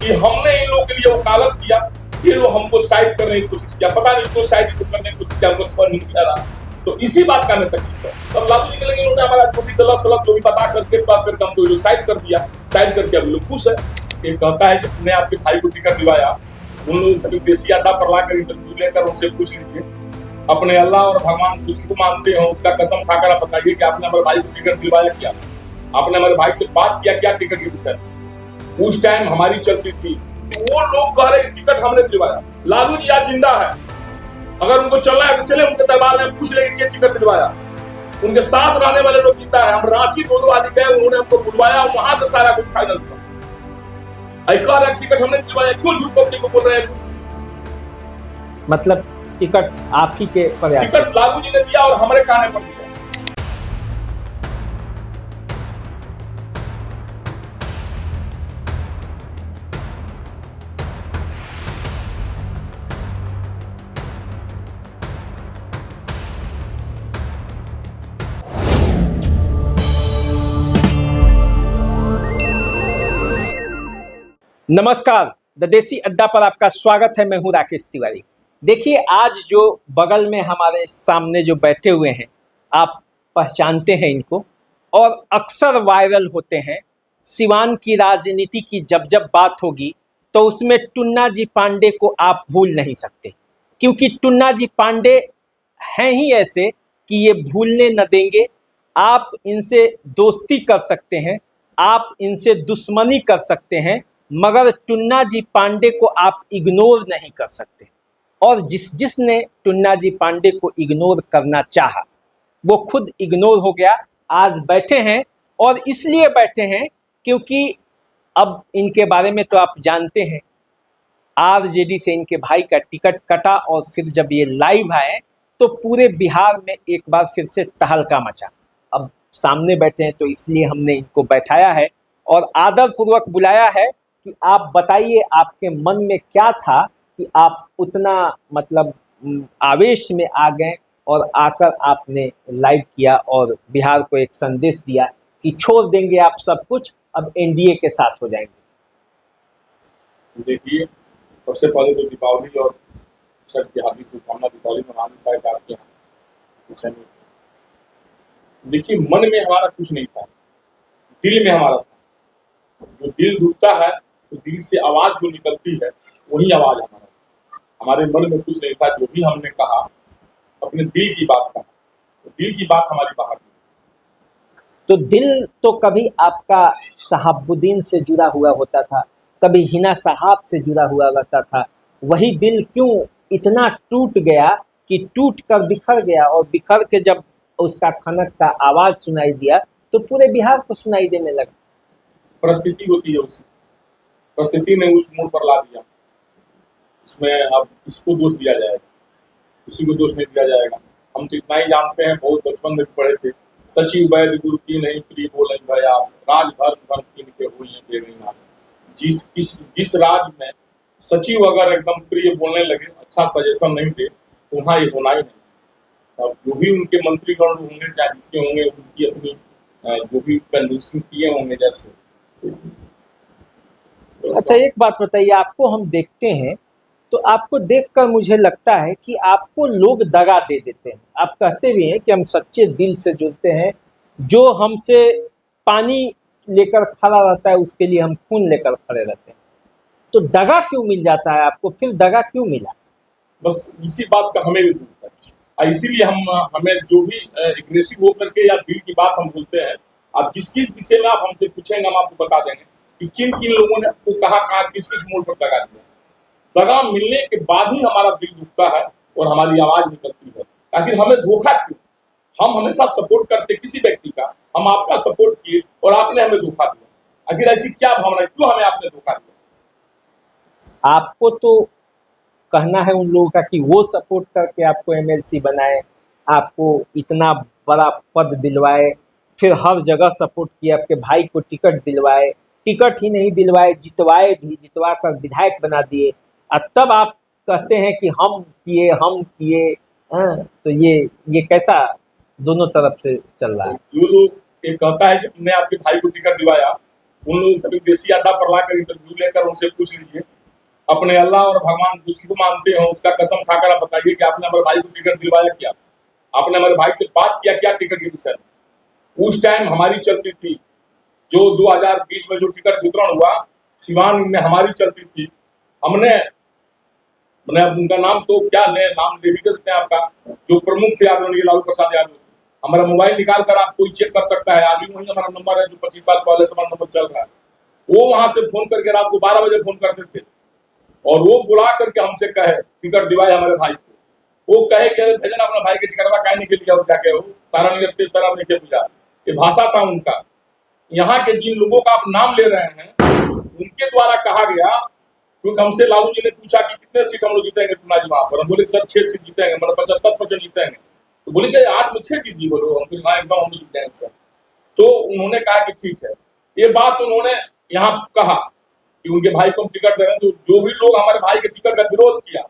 कि हमने इन लोगों के लिए वकालत किया, ये लोग हमको साइड करने की कोशिश किया, पता नहीं क्यों साइड करने की कोशिश किया, हमको समझ नहीं आ रहा। तो इसी बात का हमें तकलीफ है। तब लालू जी के लगे इन्होंने हमारा जो भी गलत गलत जो भी बता करके फिर हमको साइड कर दिया, साइड करके अब लोग खुश है। ये कहता है कि तुमने आपके भाई को टिकट दिलवाया, उन लोगों को देसी अड्डा पर लाकर इंटरव्यू लेकर उनसे पूछ लीजिए, अपने अल्लाह और भगवान किसी को मानते हो उसका कसम खाकर आप बताइए कि आपने हमारे भाई को टिकट दिलवाया क्या, आपने हमारे भाई से बात किया क्या टिकट के विषय में। उस टाइम हमारी चलती थी, वो लोग कह रहे टिकट हमने दिलवाया। लालू जी आज जिंदा है, अगर उनको चलना है तो चले उनके दरबार में पूछ लेंगे क्या टिकट दिलवाया। उनके साथ रहने वाले लोग जिंदा है। हम रांची दोनों आदि गए, उन्होंने हमको बुलवाया, वहां से सारा कुछ फाइनल हुआ। कह रहे टिकट हमने दिलवाया, क्यों झूठ पब्लिक को बोल रहे हैं? मतलब टिकट आप ही के प्रयास, टिकट लालू जी ने दिया और हमारे कहने पर दिया। नमस्कार, द देसी अड्डा पर आपका स्वागत है। मैं हूं राकेश तिवारी। देखिए, आज जो बगल में हमारे सामने जो बैठे हुए हैं, आप पहचानते हैं इनको और अक्सर वायरल होते हैं। सिवान की राजनीति की जब जब बात होगी तो उसमें टुन्ना जी पांडे को आप भूल नहीं सकते, क्योंकि टुन्ना जी पांडे हैं ही ऐसे कि ये भूलने न देंगे। आप इनसे दोस्ती कर सकते हैं, आप इनसे दुश्मनी कर सकते हैं, मगर टुन्ना जी पांडे को आप इग्नोर नहीं कर सकते। और जिसने टुन्ना जी पांडे को इग्नोर करना चाहा वो खुद इग्नोर हो गया। आज बैठे हैं और इसलिए बैठे हैं क्योंकि अब इनके बारे में तो आप जानते हैं, आरजेडी से इनके भाई का टिकट कटा और फिर जब ये लाइव आए तो पूरे बिहार में एक बार फिर से तहलका मचा। अब सामने बैठे हैं तो इसलिए हमने इनको बैठाया है और आदरपूर्वक बुलाया है कि आप बताइए आपके मन में क्या था कि आप उतना मतलब आवेश में आ गए और आकर आपने लाइव किया और बिहार को एक संदेश दिया कि छोड़ देंगे आप सब कुछ, अब एनडीए के साथ हो जाएंगे। देखिए, सबसे पहले तो दीपावली और छठ की हार्दिक शुभकामना। दीपावली मनाने का एक आपके यहाँ देखिए, मन में हमारा कुछ नहीं था, दिल में हमारा था। जो दिल दुखता है तो दिल से आवाज जो निकलती है वही आवाज हमारा। हमारे मन में कुछ नहीं था, जो भी हमने कहा अपने दिल की बात कहा, तो दिल की बात हमारी बाहर निकली। तो दिल तो कभी आपका शहाबुद्दीन से जुड़ा हुआ होता था, कभी हिना साहब से जुड़ा हुआ रहता था। वही दिल क्यों इतना टूट गया कि टूट कर बिखर गया, और बिखर के जब उसका खनक का आवाज सुनाई दिया तो पूरे बिहार को सुनाई देने लगा। परिस्थिति होती है, उसी परिस्थिति ने उस मोड़ पर ला दिया। उसमें अब किसको दोष दिया जाएगा? किसी को दोष नहीं दिया जाएगा। हम तो इतना ही जानते हैं, बहुत बचपन में पढ़े थे, सचिव वैद्य गुरु की नहीं प्रिय बोले भयास, राजभर भर के हुई है तेरे नाम। जिस राज में सचिव अगर एकदम प्रिय बोलने लगे, अच्छा सजेशन नहीं दे, तो वहाँ ये होना ही नहीं। अब जो भी उनके मंत्रीगण होंगे, चाहे जिसके होंगे, उनकी अपनी जो भी कन्विंसिंग किए होंगे जैसे। अच्छा, एक बात बताइए, आपको हम देखते हैं तो आपको देखकर मुझे लगता है कि आपको लोग दगा दे देते हैं। आप कहते भी हैं कि हम सच्चे दिल से जुड़ते हैं, जो हमसे पानी लेकर खड़ा रहता है उसके लिए हम खून लेकर खड़े रहते हैं। तो दगा क्यों मिल जाता है आपको? फिर दगा क्यों मिला? बस इसी बात का हमें भी दुख है, इसीलिए हमें जो भी एग्रेसिव होकर के या दिल की बात हम बोलते हैं। आप जिस विषय में आप हमसे पूछेंगे हम आपको बता देंगे कि किन किन लोगों ने आपको कहा किस मोड़ पर दगा दिया। दगा मिलने के बाद ही हमारा दिल दुखता है और हमारी आवाज निकलती है। आखिर हमें धोखा क्यों? हम हमेशा सपोर्ट करते किसी व्यक्ति का, हम आपका सपोर्ट किए और आपने हमें धोखा दिया। आखिर ऐसी क्या भावना, क्यों हमें आपने धोखा दिया? आपको तो कहना है उन लोगों का कि वो सपोर्ट करके आपको एमएलसी बनाए, आपको इतना बड़ा पद दिलवाए, फिर हर जगह सपोर्ट किया, आपके भाई को टिकट दिलवाए, टिकट ही नहीं दिलवाए जितवाए भी, जितवा कर विधायक बना दिए, और तब आप कहते हैं कि हम किए। हाँ, तो ये कैसा दोनों तरफ से चल रहा है? जो लोग ये कहता है कि हमने आपके भाई को टिकट दिलवाया, उन लोगों कभी देसी अड्डा पर लाकर इंटरव्यू लेकर उनसे पूछ लीजिए, अपने अल्लाह और भगवान जिसको मानते हो उसका कसम खाकर आप बताइए कि आपने हमारे भाई को टिकट दिलवाया क्या, आपने हमारे भाई से बात किया क्या टिकट के विषय में। उस टाइम हमारी चलती थी, जो 2020 में जो टिकट वितरण हुआ सिवान में हमारी चलती थी। हमने मैंने उनका नाम तो क्या नाम ले भी देते हैं आपका, जो प्रमुख थे आदरणीय लालू प्रसाद यादव, हमारा मोबाइल निकाल कर आप कोई चेक कर सकता है, अभी वही हमारा नंबर है जो 25 साल पहले से हमारा नंबर चल रहा है। वो वहां से फोन करके रात को 12 बजे फोन करते थे और वो बुला करके हमसे कहे टिकट दिवाए हमारे भाई को। वो कहे कि भेजना अपना भाई के टिकटवा कहने के लिए और क्या कहे, तारा नहीं तेज तारा नहीं पूजा, ये भाषा था उनका। यहाँ के जिन लोगों का आप नाम ले रहे हैं उनके द्वारा कहा गया, क्योंकि हमसे लालू जी ने पूछा कि कितने सीट हम लोग जीतेंगे चुनाव वहां पर, हम बोले सर 6 सीट जीतेंगे, मतलब 75% जीतेंगे। तो बोले कि 8 में 6 जीत बोलो, हम बोले हाँ एकदम हम लोग जीत जाएंगे सर। तो उन्होंने कहा कि ठीक है, ये बात उन्होंने यहाँ कहा कि उनके भाई को हम टिकट दे रहे हैं। तो जो भी लोग हमारे भाई के टिकट का विरोध किया,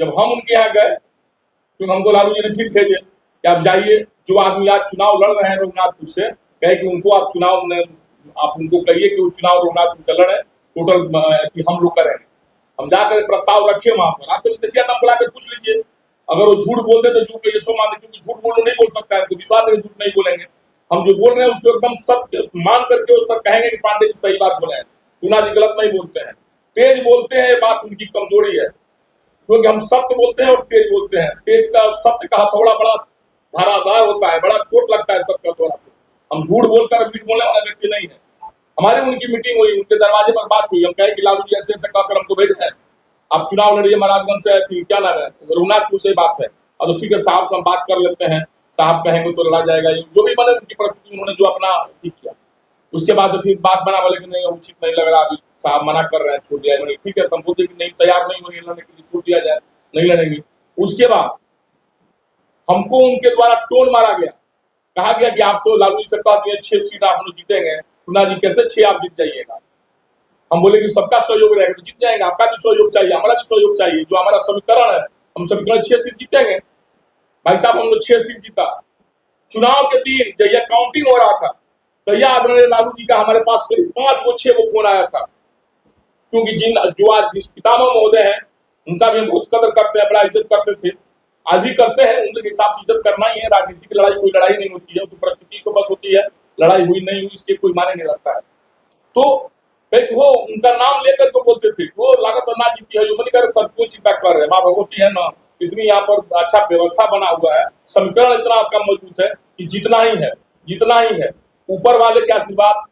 जब हम उनके यहाँ गए, क्योंकि हमको लालू जी ने फिर भेजे कि आप जाइए, जो आदमी आज चुनाव लड़ रहे हैं रघुनाथपुर से, कहे कि उनको आप चुनाव में आप उनको कहिए कि वो चुनाव रघुनाथपुर से लड़े, टोटल कि हम लोग करेंगे। हम जाकर प्रस्ताव रखे वहां पर, आप देसिया नाम बुला कर पूछ लीजिए, अगर वो झूठ बोलते तो झूठ ये सो मान, क्योंकि झूठ बोलो नहीं बोल सकता है, उनको विश्वास है झूठ नहीं बोलेंगे। हम जो बोल रहे हैं उसको एकदम सत्य मान करके वो सब कहेंगे कि पांडे जी सही बात बोले हैं, टूना जी गलत नहीं बोलते हैं, तेज बोलते हैं, ये बात उनकी कमजोरी है, क्योंकि हम सत्य बोलते हैं और तेज बोलते हैं। तेज का सत्य का हथौड़ा बड़ा धारादार होता है, बड़ा चोट लगता है सत्य हथौड़ा से। हम झूठ बोलकर झूठ बोलने वाला व्यक्ति नहीं है। हमारी उनकी मीटिंग हुई, उनके दरवाजे पर बात हुई, हम कहे कि लालू जी ऐसे ऐसे कहकर हमको भेजे हैं, आप चुनाव लड़िए महाराजगंज से, क्या नाम है रघुनाथपुर से बात है। अब तो ठीक है साहब से हम बात कर लेते हैं, साहब कहेंगे तो लड़ा जाएगा, जो भी बने उनकी परिस्थिति उन्होंने जो अपना ठीक किया। उसके बाद से फिर बात बना, बोले कि नहीं उचित नहीं लग रहा, अभी साहब मना कर रहे हैं, छोड़ दिया है। ठीक है, तुम बोलते कि नहीं तैयार नहीं हो रही लड़ने के लिए, छोड़ दिया जाए, नहीं लड़ेंगे। उसके बाद हमको उनके द्वारा टोन मारा गया, कहा गया कि आप तो लालू जी से कह दिए 6 सीट आप लोग जीतेंगे, टूना जी कैसे 6 आप जीत जाइएगा। हम बोले कि सबका सहयोग रहेगा तो जीत जाएगा, आपका भी सहयोग चाहिए, हमारा भी सहयोग चाहिए, जो हमारा समीकरण है हम समीकरण 6 सीट जीतेंगे। भाई साहब हम लोग 6 सीट जीता। चुनाव के दिन जब यह काउंटिंग हो रहा था तो यह आदरणीय लालू जी का हमारे पास करीब 5 वो 6 वो फोन आया था, क्योंकि जो आज पितामह महोदय हैं उनका भी हम बहुत कदर करते हैं, बड़ा इज्जत करते थे, आज भी करते हैं, उनके हिसाब से इज्जत करना ही है। राजनीतिक लड़ाई कोई लड़ाई नहीं होती है, तो परिस्थिति तो बस होती है, लड़ाई हुई नहीं हुई इसके कोई माने नहीं रखता है। तो वो उनका नाम लेकर के बोलते थे, वो लागत तो ना जीती है, जो मन कर सब कुछ चिंता कर रहे हैं, माँ भगवती है ना, इतनी यहाँ पर अच्छा व्यवस्था बना हुआ है, समीकरण इतना आपका मजबूत है कि जितना ही है, ऊपर वाले के आशीर्वाद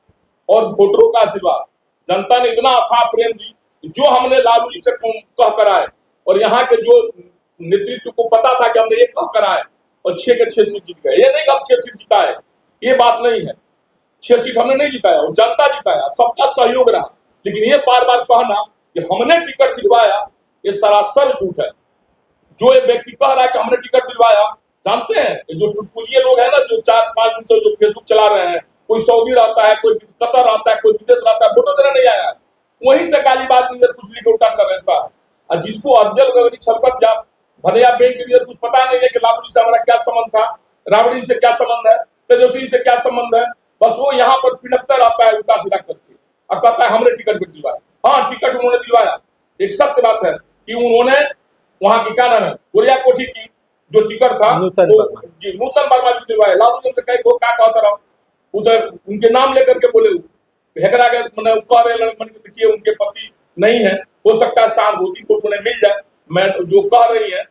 और वोटरों का आशीर्वाद, जनता ने इतना अथाह प्रेम दी, जो हमने लालू जी से कह कर आए, और यहाँ के जो नेतृत्व को पता था कि हमने ये कह कर आए और 6 के 6 सीट जीत गए। ये नहीं कि हम 6 सीट जीता है, ये बात नहीं है, 6 सीट हमने नहीं जिताया, और जनता जिताया, सबका सहयोग रहा। लेकिन ये बार बार कहना कि हमने टिकट दिलवाया, ये सरासर झूठ है। जो ये व्यक्ति कह रहा है कि हमने टिकट दिलवाया, जानते हैं जो चुटकुलिए लोग हैं ना, जो 4-5 दिन से जो फेसबुक चला रहे हैं, कोई सऊदी रहता है, कोई कतर रहता है, कोई विदेश रहता है, वोटों देने नहीं आया, वहीं से गालीबाज कुछ लिख उल्टा कर रहा है। और जिसको अफजल छलकत या भदैया बैंक के लिए कुछ पता नहीं है कि लालू जी से हमारा क्या संबंध था, राबड़ी से क्या संबंध है, तेजस्वी से क्या संबंध है, बस वो यहाँ पर पिनकता रहता है उल्टा सीधा करके, और कहता है हमने टिकट भी दिलवाया। हाँ, टिकट उन्होंने दिलवाया, एक सत्य बात है कि उन्होंने वहां की क्या नाम है गोरिया कोठी की जो टिकट था नूतन वर्मा जी दिलवाया। लालू जी कहे वो क्या कहता रहा, उधर उनके नाम लेकर के बोले, हेकरा के मैंने कह रहे देखिए उनके पति नहीं है, हो सकता है सहानुभूति को उन्हें मिल जाए। मैं जो कह रही है,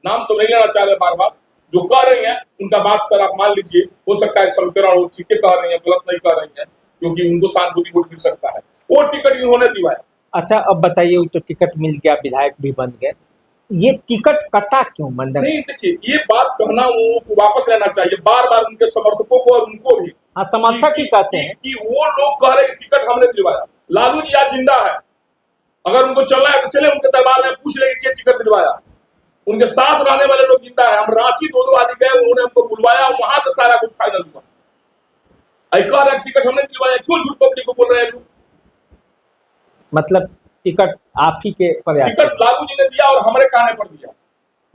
नाम तो नहीं लेना चाह रहे बार बार, जो कह रही है उनका बात सर आप मान लीजिए, हो सकता है समीकरण वो ठीक कह रही है, गलत नहीं कह रही है, क्योंकि उनको सहानुभूति वोट मिल सकता है, वो टिकट इन्होंने दिलवाया। अच्छा अब बताइए, तो टिकट मिल गया, विधायक भी बन गए, ये टिकट कटा क्यों मंडल? नहीं देखिए, ये बात कहना उनको वापस लेना चाहिए, बार बार उनके समर्थकों को और उनको भी। हाँ, समर्थक ही कहते हैं कि वो लोग कह रहे हैं कि टिकट हमने दिलवाया। लालू जी आज जिंदा है, अगर उनको चलना है तो चले उनके दरबार में पूछ लेंगे कि टिकट दिलवाया। उनके साथ रहने वाले लोग जिंदा है, हम रांची 2 आदमी गए, उन्होंने हमको बुलवाया, वहां से सारा कुछ फाइनल हुआ। कह रहे टिकट हमने दिलवाया, क्यों झूठ पब्लिक को बोल रहे हैं लोग? मतलब टिकट आप ही के प्रयास, टिकट लालू जी ने दिया और हमारे कहने पर दिया,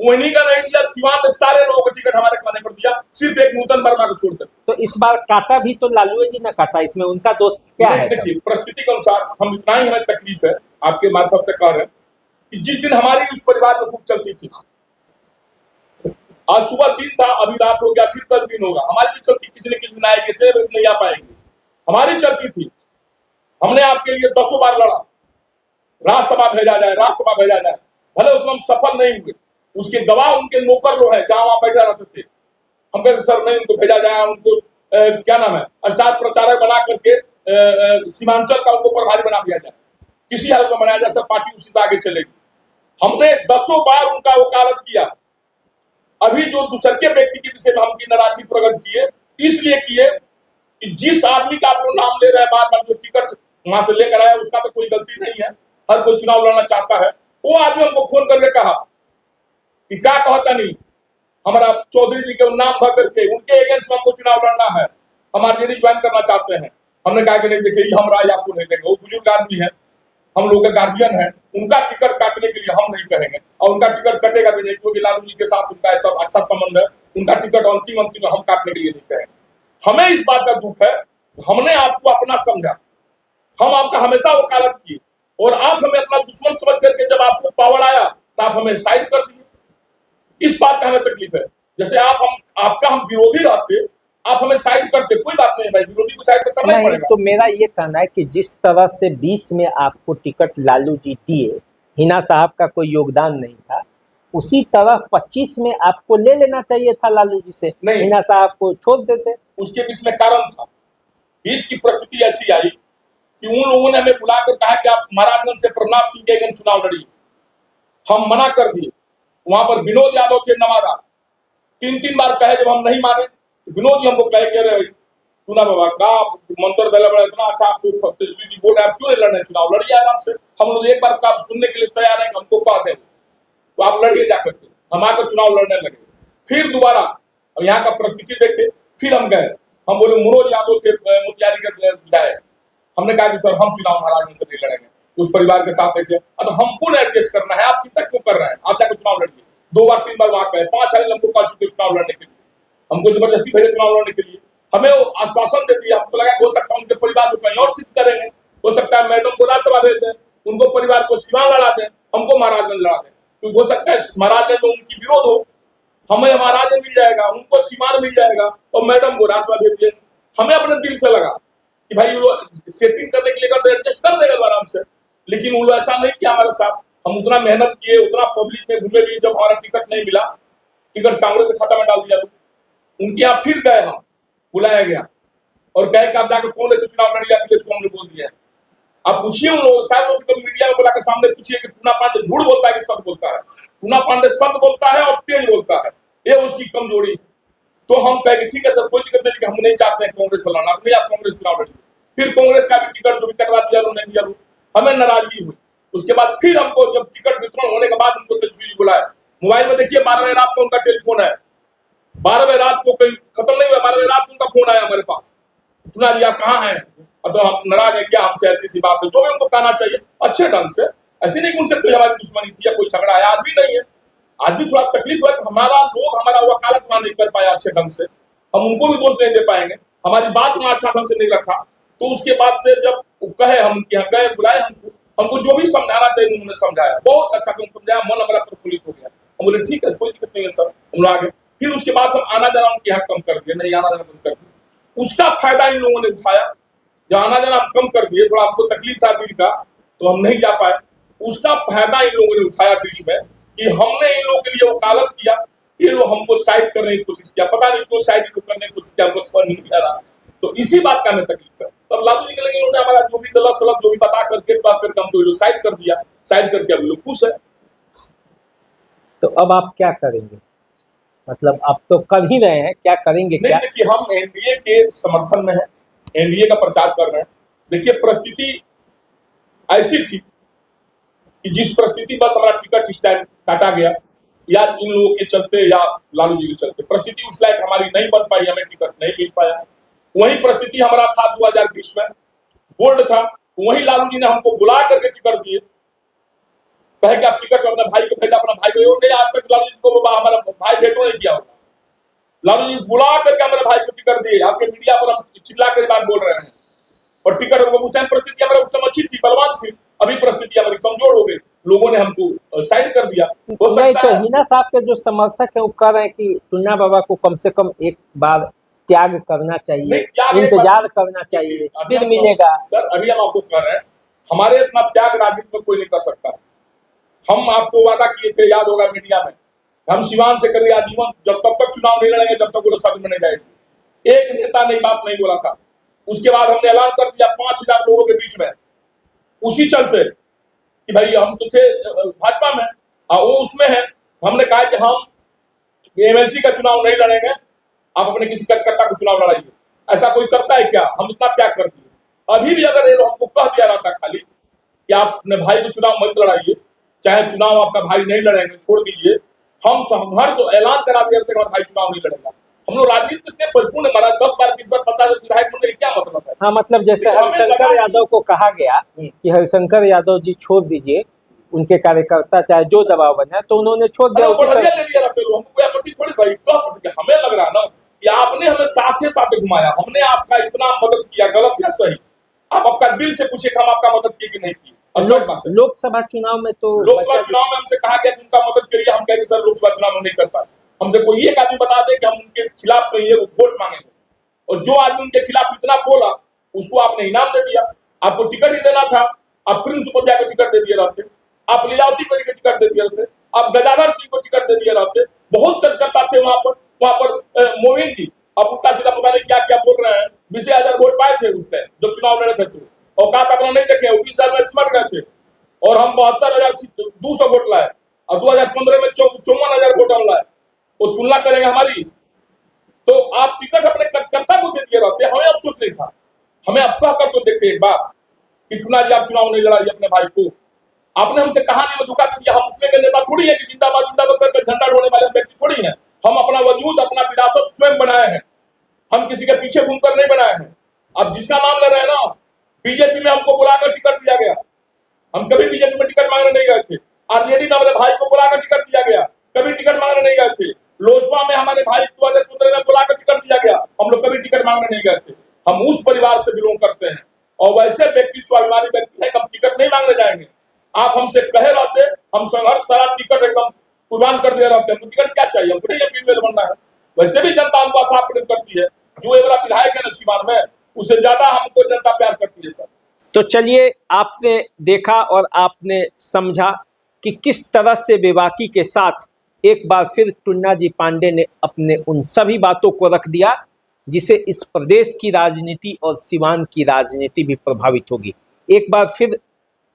वही का नहीं दिया, सिवान में सारे लोगों को टिकट हमारे खाने पर दिया, सिर्फ एक नूतन वर्मा को छोड़कर। तो इस बार काटा भी तो लालू जी ने काटा, इसमें उनका दोस्त क्या है? देखिए, परिस्थिति के अनुसार हम इतना ही हमें तकलीफ है, आपके मार्फत से कह रहे हैं कि जिस दिन हमारी उस परिवार में खूब चलती थी, आज सुबह दिन था, अभी रात हो गया, फिर कल दिन होगा, हमारी भी चलती, किसी न किसी दिन आएगी, से नहीं आ पाएंगे, हमारी चलती थी। हमने आपके लिए 10 बार लड़ा, राज्यसभा भेजा जाए, राज्यसभा भेजा जाए, भले उसमें हम सफल नहीं हुए, उसके गवाह उनके नौकर लोग हैं, जहां वहां बैठा रहते थे। हम कहते सर नहीं, उनको भेजा जाए, उनको क्या नाम है, स्टार प्रचारक बना करके सीमांचल का उनको प्रभारी बना दिया जाए, किसी हालत में बनाया जाए, सब पार्टी उसी से आगे चलेगी। हमने 10 बार उनका वकालत किया। अभी जो दूसरे के व्यक्ति के विषय में हम की नाराजगी प्रकट किए, इसलिए किए कि जिस आदमी का आप लोग नाम ले रहे हैं बार बार, जो टिकट वहां से लेकर आया, उसका तो कोई गलती नहीं है, हर कोई चुनाव लड़ना चाहता है। वो आदमी हमको फोन करके कहा कि क्या कहता नहीं, हमारा चौधरी जी के नाम भर करके उनके अगेंस्ट में हमको चुनाव लड़ना है, हम आरजेडी ज्वाइन करना चाहते हैं। हमने कहा कि नहीं, देखिए हम राय आपको नहीं देंगे, वो बुजुर्ग आदमी है, हम लोग के गार्जियन है, उनका टिकट काटने के लिए हम नहीं कहेंगे, और उनका टिकट कटेगा भी नहीं, क्योंकि लालू जी के साथ उनका ऐसा अच्छा संबंध है, उनका टिकट अंतिम हम काटने के लिए नहीं कहेंगे। हमें इस बात का दुख है, हमने आपको अपना समझा, हम आपका हमेशा वकालत किए, और आप हमें अपना दुश्मन समझ करके जब आपको पावर आया तो आप हमें साइड कर दिए। इस बात का हमें तकलीफ है, जैसे आपका हम विरोधी रहते, आप हमें साइड करते, कोई बात नहीं भाई, विरोधी को साइड करना ही पड़ेगा। तो मेरा ये कहना है कि जिस तरह से 20 में आपको टिकट लालू जी दिए, हिना साहब का कोई योगदान नहीं था, उसी तरह 25 में आपको ले लेना चाहिए था लालू जी से, हिना साहब को छोड़ देते। उसके बीच में कारण था, बीच की परिस्थिति ऐसी आई कि उन लोगों ने हमें बुलाकर कहा कि आप महाराजगंज से प्रताप सिंह के अगेंस्ट चुनाव लड़िए, हम मना कर दिए। वहां पर विनोद यादव थे नवादा, 3 बार कहे, जब हम नहीं माने, विनोद जी हमको कहे कह रहे सुना बाबा का मंत्र दला बड़ा इतना अच्छा, आपको तेजस्वी जी बोल रहे हैं, आप क्यों नहीं लड़ने चुनाव, लड़िए आराम से, हम लोग एक बार का सुनने के लिए तैयार है, हमको कह दें तो आप लड़िए जाकर के। हम आकर चुनाव लड़ने लगे, फिर दोबारा यहाँ का परिस्थिति देखे, फिर हम गए, हम बोले मनोज यादव थे मुखियारी के विधायक, हमने कहा कि सर हम चुनाव महाराजगंज से नहीं लड़ेंगे, उस परिवार के साथ ऐसे, अब हमको ना एडजस्ट करना है, आप चिंता क्यों कर रहे हैं, आप जाकर चुनाव लड़िए। 2 बार 3 बार वहां गए, 5 साल हमको कह चुके चुनाव लड़ने के लिए, हमको जबरदस्ती भेजे चुनाव लड़ने के लिए, हमें आश्वासन दे दिया, हमको लगा हो सकता है उनके परिवार को कहीं और सिद्ध करेंगे, हो सकता है मैडम को राज्यसभा भेज दें, उनको परिवार को सिवान लड़ा दें, हमको महाराजगंज लड़ा दें, क्योंकि हो सकता है महाराजगंज में उनकी विरोध हो, हमें महाराजगंज मिल जाएगा, उनको सीमान मिल जाएगा, और मैडम को राज्यसभा भेज दिए। हमें अपने दिल से लगा कि भाई वो सेटिंग करने के लिए एडजस्ट कर देगा आराम से, लेकिन वो ऐसा नहीं किया हमारे साथ। हम उतना मेहनत किए, उतना पब्लिक में घूमे भी, जब हमारा टिकट नहीं मिला, टिकट कांग्रेस के खाता में डाल दिया, उनके यहाँ फिर गए, हम बुलाया गया और कहे कि आप जाकर कांग्रेस से चुनाव लड़िए, इसको हमने बोल दिया है। आप पूछिए उन लोग, शायद लोग मीडिया में बुलाकर सामने पूछिए कि टूना पांडे झूठ बोलता है कि सत्य बोलता है। टूना पांडे सत्य बोलता है और तेज बोलता है, ये उसकी कमजोरी है। तो हम कहेंगे ठीक है सर, कोई दिक्कत नहीं, हम नहीं चाहते हैं कांग्रेस से लड़ना, नहीं आप कांग्रेस चुनाव लड़िए। फिर कांग्रेस का भी टिकट जो भी कटवा दिया नहीं दिया, हमें नाराजगी हुई। उसके बाद फिर हमको जब टिकट वितरण होने के बाद उनको तेजस्वी बुलाया, मोबाइल में देखिए 12 रात को उनका टेलीफोन है, 12 रात को कहीं खत्म नहीं हुआ, 12 रात उनका फोन आया हमारे पास, टूना जी आप कहाँ हैं, अब तो हम नाराज है क्या हमसे, ऐसी सी बात है, जो भी उनको कहना चाहिए अच्छे ढंग से, ऐसे नहीं कि उनसे कोई हमारी दुश्मनी थी या कोई झगड़ा है, आज भी नहीं है, आज भी थोड़ा तकलीफ है कि हमारा लोग हमारा वकालत वहां नहीं कर पाया अच्छे ढंग से, हम उनको भी दोष नहीं दे पाएंगे, हमारी बात वहां अच्छा ढंग से नहीं रखा। तो उसके बाद से जब कहे हम यहाँ गए, बुलाए हमको जो भी समझाना चाहिए उन्होंने समझाया, बहुत अच्छा समझाया, मन हमारा प्रफुल्लित हो गया। हम बोले ठीक है कोई दिक्कत नहीं है सर, हम लोग आगे। फिर उसके बाद हम आना जाना उनके यहाँ कम कर दिए, नहीं आना जाना कम कर दिया, उसका फायदा इन लोगों ने उठाया। जब आना जाना हम कम कर दिए, थोड़ा हमको तकलीफ था दिल का, तो हम नहीं जा पाए, उसका फायदा इन लोगों ने उठाया बीच में कि हमने इन लोगों के लिए वकालत किया, ये लोग हमको साइड करने की कोशिश किया, पता नहीं क्यों साइड करने की कोशिश किया, हमको समझ नहीं आ रहा। तो इसी बात का हमें तकलीफ है। तब लालू जी के लगे उन्होंने हमारा जो भी गलत सलत जो भी बता करके हमको साइड कर दिया, साइड करके अभी लोग खुश है। तो अब आप क्या करेंगे, मतलब आप तो कर ही रहे हैं, क्या करेंगे? नहीं, देखिए हम एनडीए के समर्थन में हैं, एनडीए का प्रचार कर रहे हैं। देखिए परिस्थिति ऐसी थी कि जिस परिस्थिति बस हमारा टिकट इस टाइम काटा गया, या इन लोगों के चलते या लालू जी के चलते, परिस्थिति उस लायक हमारी नहीं बन पाई, हमें टिकट नहीं मिल पाया। वही परिस्थिति हमारा था 2020 में, बोल्ड था, वही लालू जी ने हमको बुला करके टिकट दिए, कहे कि आप टिकट अपने भाई को भेजा, अपना भाई को नहीं, आज तक लालू जी को हमारा भाई भेटो नहीं किया होगा। लालू जी बुला करके हमारे भाई को टिकट दिए, आपके मीडिया पर हम चिल्ला कर बात बोल रहे हैं। और टिकट उस टाइम परिस्थिति हमारे उस टाइम अच्छी थी, बलवान थी, अभी परिस्थिति हमारी कमजोर हो गई, लोगों ने हमको साइड कर दिया। हो नहीं सकता तो है हिना साहब के जो समर्थक हैं वो कह रहे हैं कि टुन्ना बाबा को कम से कम एक बार त्याग करना चाहिए, नहीं, त्याग एक इंतजार बार- करना चाहिए, अभी फिर हम- मिलेगा। सर अभी हम आपको कह रहे हैं, हमारे इतना त्याग राजनीति में कोई नहीं कर सकता। हम आपको वादा किए थे, याद होगा मीडिया में, हम सिवान से करिए आजीवन, जब तक चुनाव नहीं लड़ेंगे जब तक वो सदन में नहीं जाएगी। एक नेता ने बात नहीं बोला था। उसके बाद हमने ऐलान कर दिया 5000 लोगों के बीच में, उसी चलते कि भाई हम तो थे भाजपा में और वो उसमें है, हमने कहा कि हम एमएलसी का चुनाव नहीं लड़ेंगे, आप अपने किसी कार्यकर्ता को चुनाव लड़ाइए। ऐसा कोई करता है क्या? हम इतना त्याग कर दिए। अभी भी अगर ये लोग हमको कह दिया रहता खाली कि आप अपने भाई को चुनाव मत लड़ाइए, चाहे चुनाव आपका भाई नहीं लड़ेंगे छोड़ दीजिए, हम संघर्ष ऐलान करा दिया हमारा भाई चुनाव नहीं लड़ेगा। हम लोग राजनीति इतने परिपूर्ण है, महाराज 10 बार 20 बार 50 विधायक बनने का क्या मतलब है? हाँ मतलब जैसे लेकिन हमें हरिशंकर लगा यादव को कहा गया कि हरिशंकर यादव जी छोड़ दीजिए, उनके कार्यकर्ता चाहे जो दबाव बने, तो उन्होंने छोड़ दिया। अरे उसी बढ़िया तरह ले लिया रहते लोग, हमको कोई आपत्ति थोड़ी भाई। कह हमें लग रहा है ना कि आपने हमें साथे साथे घुमाया, हमने आपका इतना मदद किया, गलत या सही, आप आपका दिल से पूछे हम आपका मदद किए कि नहीं की। लोकसभा चुनाव में तो लोकसभा चुनाव में हमसे कहा गया कि उनका मदद करिए, हम कहेंगे सर लोकसभा चुनाव में नहीं कर पाए। हमसे कोई एक आदमी बता दे कि हम उनके खिलाफ कहीं एक वोट मांगेंगे, और जो आदमी उनके खिलाफ इतना बोला उसको आपने इनाम दे दिया। आपको टिकट ही देना था, आप प्रिंस उपाध्याय को टिकट दे दिए रहते, आप लीलावती को टिकट दे दिए रहते, आप गजाधर सिंह को टिकट दे दिए रहते। बहुत कार्यकर्ता थे वहां पर मोविन जी, अब उल्टा सीधा पता नहीं क्या क्या बोल रहे हैं। 20,000 वोट पाए थे उस टाइम जब चुनाव लड़े थे, तो औकात अपना नहीं देखे, 20,000 में सिमट गए थे, और हम 72,200 वोट लाए, और 2015 में 54,000 वोट हम लाए। वो तुलना करेंगे हमारी? तो आप टिकट अपने कार्यकर्ता को दे दिए रहते, हमें अफसोस नहीं था। हमें अफवाह कर तो देखते एक बार कि टुन्ना जी आप चुनाव नहीं लड़ाइए अपने भाई को। आपने हमसे कहानी में धोखा दिया, हम उसमें के नेता थोड़ी है कि जिंदाबाद जिंदाबाद करके झंडा ढोने वाले व्यक्ति थोड़ी है। हम अपना वजूद, अपना विरासत स्वयं बनाए हैं, हम किसी के पीछे घूमकर नहीं बनाए हैं। अब जिसका नाम ले रहे हैं ना, बीजेपी में हमको बुलाकर टिकट दिया गया, हम कभी बीजेपी में टिकट मांगने नहीं गए थे। आरजेडी में हमारे भाई को बुलाकर टिकट दिया गया, कभी टिकट मांगने नहीं गए थे। लोजपा में हमारे भाई 2015 में बुलाकर टिकट दिया गया, हम लोग कभी टिकट मांगने नहीं गए थे। हम उस परिवार से बिलोंग करते हैं, और वैसे व्यक्ति स्वाभिमानी व्यक्ति है, हम टिकट नहीं मांगने जाएंगे। आप हमसे कहे रहते, हम संघर्ष सारा टिकट एकदम कुर्बान कर दे रहते हैं। टिकट क्या चाहिए, हमको नहीं एमपी बनना है। वैसे भी जनता हमको अथाह प्रेम करती है, जो एक बड़ा विधायक है ना सिवान में, उससे ज्यादा हमको जनता प्यार करती है सर। तो चलिए, आपने देखा और आपने समझा कि किस तरह से बेबाकी के साथ एक बार फिर टुन्ना जी पांडे ने अपने उन सभी बातों को रख दिया जिसे इस प्रदेश की राजनीति और सिवान की राजनीति भी प्रभावित होगी। एक बार फिर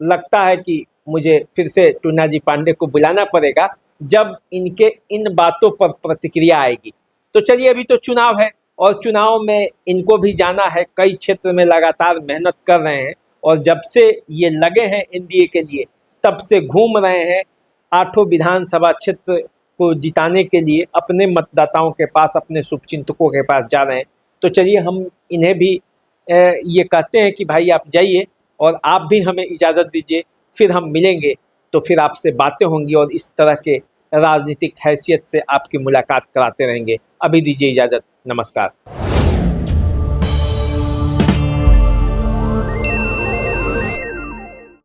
लगता है कि मुझे फिर से टुन्ना जी पांडे को बुलाना पड़ेगा जब इनके इन बातों पर प्रतिक्रिया आएगी। तो चलिए, अभी तो चुनाव है और चुनाव में इनको भी जाना है, कई क्षेत्र में लगातार मेहनत कर रहे हैं, और जब से ये लगे हैं एनडीए के लिए तब से घूम रहे हैं 8 विधानसभा क्षेत्र को जिताने के लिए, अपने मतदाताओं के पास, अपने शुभचिंतकों के पास जा रहे हैं। तो चलिए, हम इन्हें भी ये कहते हैं कि भाई आप जाइए और आप भी हमें इजाज़त दीजिए, फिर हम मिलेंगे तो फिर आपसे बातें होंगी और इस तरह के राजनीतिक हैसियत से आपकी मुलाकात कराते रहेंगे। अभी दीजिए इजाज़त, नमस्कार।